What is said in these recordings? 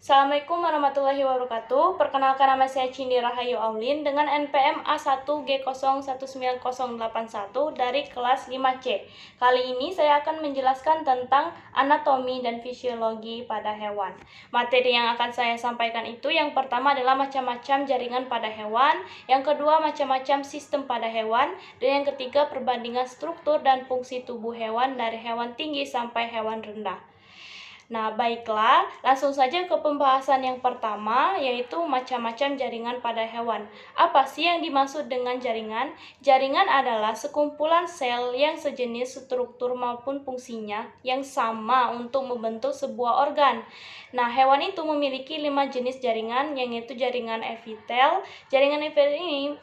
Assalamualaikum warahmatullahi wabarakatuh. Perkenalkan, nama saya Cindy Rahayu Aulin dengan NPM A1G019081 dari kelas 5C. Kali ini saya akan menjelaskan tentang anatomi dan fisiologi pada hewan. Materi yang akan saya sampaikan itu yang pertama adalah macam-macam jaringan pada hewan, yang kedua macam-macam sistem pada hewan, dan yang ketiga perbandingan struktur dan fungsi tubuh hewan dari hewan tinggi sampai hewan rendah. Nah, baiklah, langsung saja ke pembahasan yang pertama, yaitu macam-macam jaringan pada hewan. Apa sih yang dimaksud dengan jaringan? Jaringan adalah sekumpulan sel yang sejenis struktur maupun fungsinya yang sama untuk membentuk sebuah organ. Nah, hewan itu memiliki 5 jenis jaringan, yaitu jaringan epitel. Jaringan epitel ini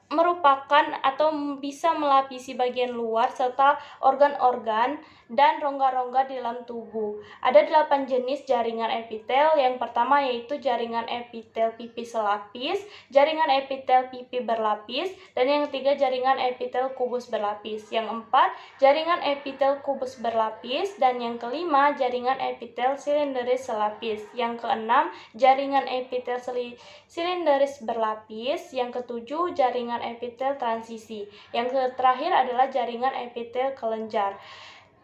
merupakan atau bisa melapisi bagian luar serta organ-organ dan rongga-rongga di dalam tubuh. Ada 8 jenis jaringan epitel. Yang pertama yaitu jaringan epitel pipi selapis, jaringan epitel pipi berlapis, dan yang ketiga jaringan epitel kubus berlapis. Yang keempat, jaringan epitel kubus berlapis, dan yang kelima jaringan epitel silinderis selapis. Yang keenam, jaringan epitel silinderis berlapis. Yang ketujuh, jaringan epitel transisi. Yang terakhir adalah jaringan epitel kelenjar.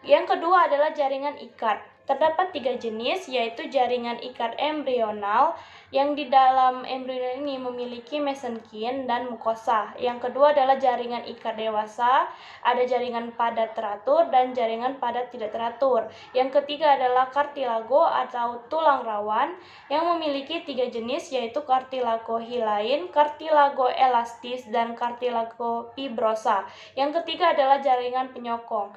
Yang kedua adalah jaringan ikat. Terdapat 3 jenis, yaitu jaringan ikat embrional, yang di dalam embrio ini memiliki mesenkin dan mukosa. Yang kedua adalah jaringan ikat dewasa, ada jaringan padat teratur dan jaringan padat tidak teratur. Yang ketiga adalah kartilago atau tulang rawan, yang memiliki 3 jenis, yaitu kartilago hilain, kartilago elastis, dan kartilago fibrosa. Yang ketiga adalah jaringan penyokong.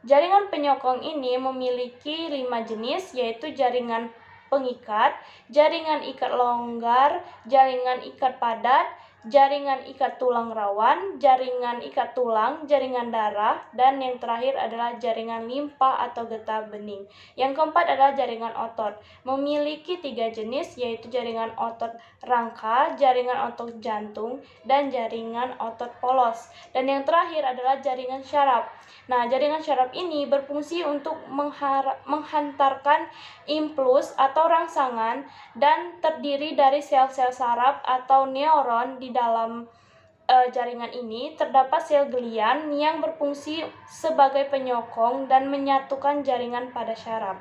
Jaringan penyokong ini memiliki 5 jenis, yaitu jaringan pengikat, jaringan ikat longgar, jaringan ikat padat, jaringan ikat tulang rawan, jaringan ikat tulang, jaringan darah, dan yang terakhir adalah jaringan limpa atau getah bening. Yang keempat adalah jaringan otot. Memiliki 3 jenis, yaitu jaringan otot rangka, jaringan otot jantung, dan jaringan otot polos. Dan yang terakhir adalah jaringan syaraf. Nah, jaringan syaraf ini berfungsi untuk menghantarkan impuls atau rangsangan dan terdiri dari sel-sel saraf atau neuron. Di dalam jaringan ini terdapat sel glian yang berfungsi sebagai penyokong dan menyatukan jaringan pada syaraf.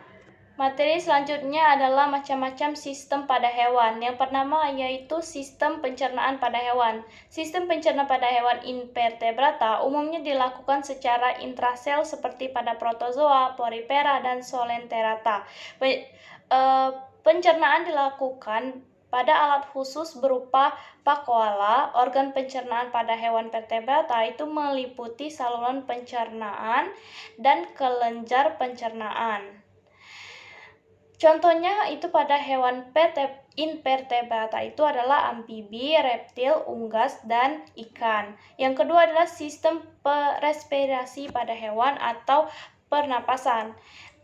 Materi selanjutnya adalah macam-macam sistem pada hewan. Yang pertama yaitu sistem pencernaan pada hewan. Sistem pencernaan pada hewan invertebrata umumnya dilakukan secara intrasel seperti pada protozoa, porifera, dan solenterata. Pencernaan dilakukan pada alat khusus berupa pakoala. Organ pencernaan pada hewan vertebrata itu meliputi saluran pencernaan dan kelenjar pencernaan. Contohnya itu pada hewan invertebrata itu adalah amfibi, reptil, unggas, dan ikan. Yang kedua adalah sistem respirasi pada hewan atau pernapasan.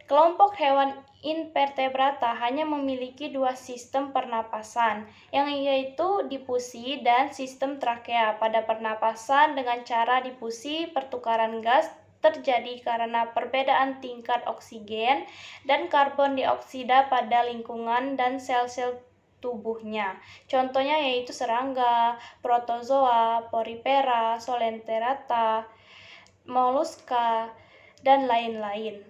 Kelompok hewan invertebrata hanya memiliki 2 sistem pernapasan, yang yaitu difusi dan sistem trakea. Pada pernapasan dengan cara difusi, pertukaran gas terjadi karena perbedaan tingkat oksigen dan karbon dioksida pada lingkungan dan sel-sel tubuhnya. Contohnya yaitu serangga, protozoa, porifera, solenterata, moluska, dan lain-lain.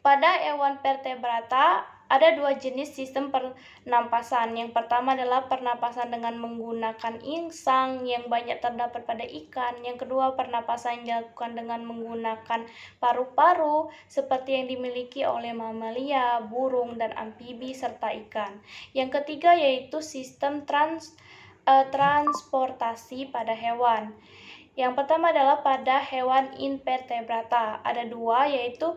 Pada hewan vertebrata ada 2 jenis sistem pernapasan. Yang pertama adalah pernapasan dengan menggunakan insang yang banyak terdapat pada ikan. Yang kedua, pernapasan yang dilakukan dengan menggunakan paru-paru seperti yang dimiliki oleh mamalia, burung, dan amfibi serta ikan. Yang ketiga yaitu sistem transportasi pada hewan. Yang pertama adalah pada hewan invertebrata. Ada 2, yaitu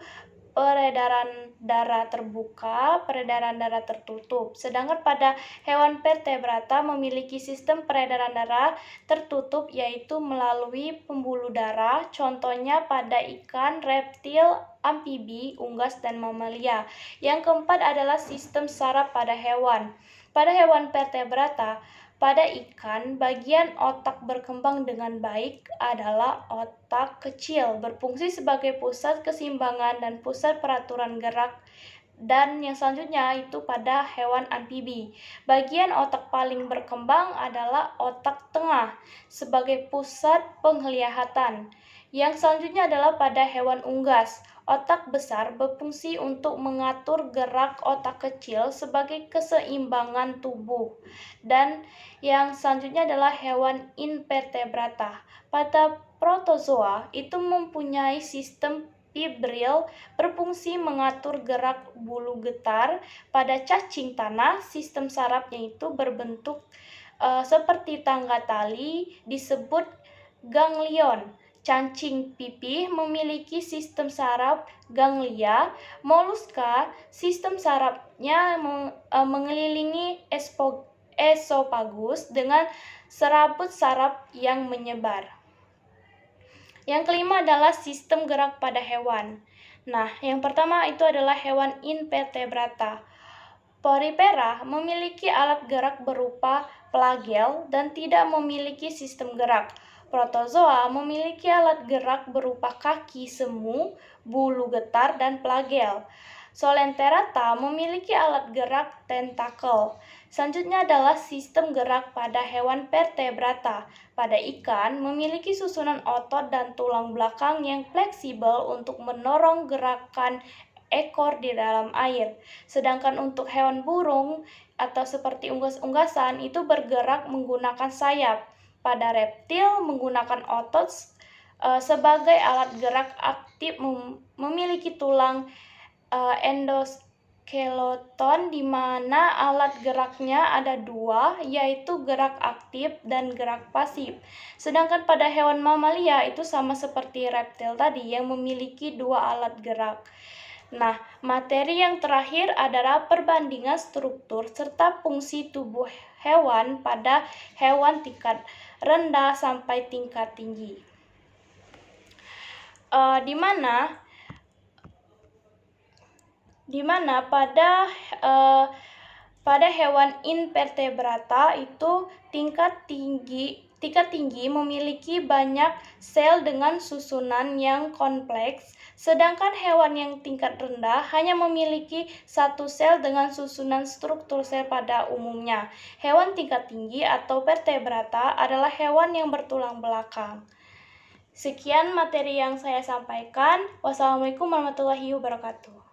peredaran darah terbuka, peredaran darah tertutup. Sedangkan pada hewan vertebrata memiliki sistem peredaran darah tertutup, yaitu melalui pembuluh darah. Contohnya pada ikan, reptil, amfibi, unggas, dan mamalia. Yang keempat adalah sistem saraf pada hewan. Pada hewan vertebrata, pada ikan, bagian otak berkembang dengan baik adalah otak kecil, berfungsi sebagai pusat keseimbangan dan pusat peraturan gerak dan yang selanjutnya itu pada hewan amfibi. Bagian otak paling berkembang adalah otak tengah sebagai pusat penglihatan. Yang selanjutnya adalah pada hewan unggas. Otak besar berfungsi untuk mengatur gerak otak kecil sebagai keseimbangan tubuh. Dan yang selanjutnya adalah hewan invertebrata. Pada protozoa itu mempunyai sistem fibril berfungsi mengatur gerak bulu getar. Pada cacing tanah, sistem sarafnya itu berbentuk seperti tangga tali disebut ganglion. Cacing pipih memiliki sistem saraf ganglia. Moluska, sistem sarafnya mengelilingi esofagus dengan serabut saraf yang menyebar. Yang kelima adalah sistem gerak pada hewan. Nah, yang pertama itu adalah hewan invertebrata. Porifera memiliki alat gerak berupa flagel dan tidak memiliki sistem gerak. Protozoa memiliki alat gerak berupa kaki semu, bulu getar, dan flagel. Solenterata memiliki alat gerak tentakel. Selanjutnya adalah sistem gerak pada hewan vertebrata. Pada ikan memiliki susunan otot dan tulang belakang yang fleksibel untuk mendorong gerakan ekor di dalam air. Sedangkan untuk hewan burung atau seperti unggas-unggasan itu bergerak menggunakan sayap. Pada reptil menggunakan otot sebagai alat gerak aktif, memiliki tulang endoskeleton di mana alat geraknya ada dua, yaitu gerak aktif dan gerak pasif. Sedangkan pada hewan mamalia itu sama seperti reptil tadi yang memiliki dua alat gerak. Nah, materi yang terakhir adalah perbandingan struktur serta fungsi tubuh hewan pada hewan tingkat rendah sampai tingkat tinggi. Di mana pada hewan invertebrata itu tingkat tinggi memiliki banyak sel dengan susunan yang kompleks, sedangkan hewan yang tingkat rendah hanya memiliki satu sel dengan susunan struktur sel pada umumnya. Hewan tingkat tinggi atau vertebrata adalah hewan yang bertulang belakang. Sekian materi yang saya sampaikan. Wassalamualaikum warahmatullahi wabarakatuh.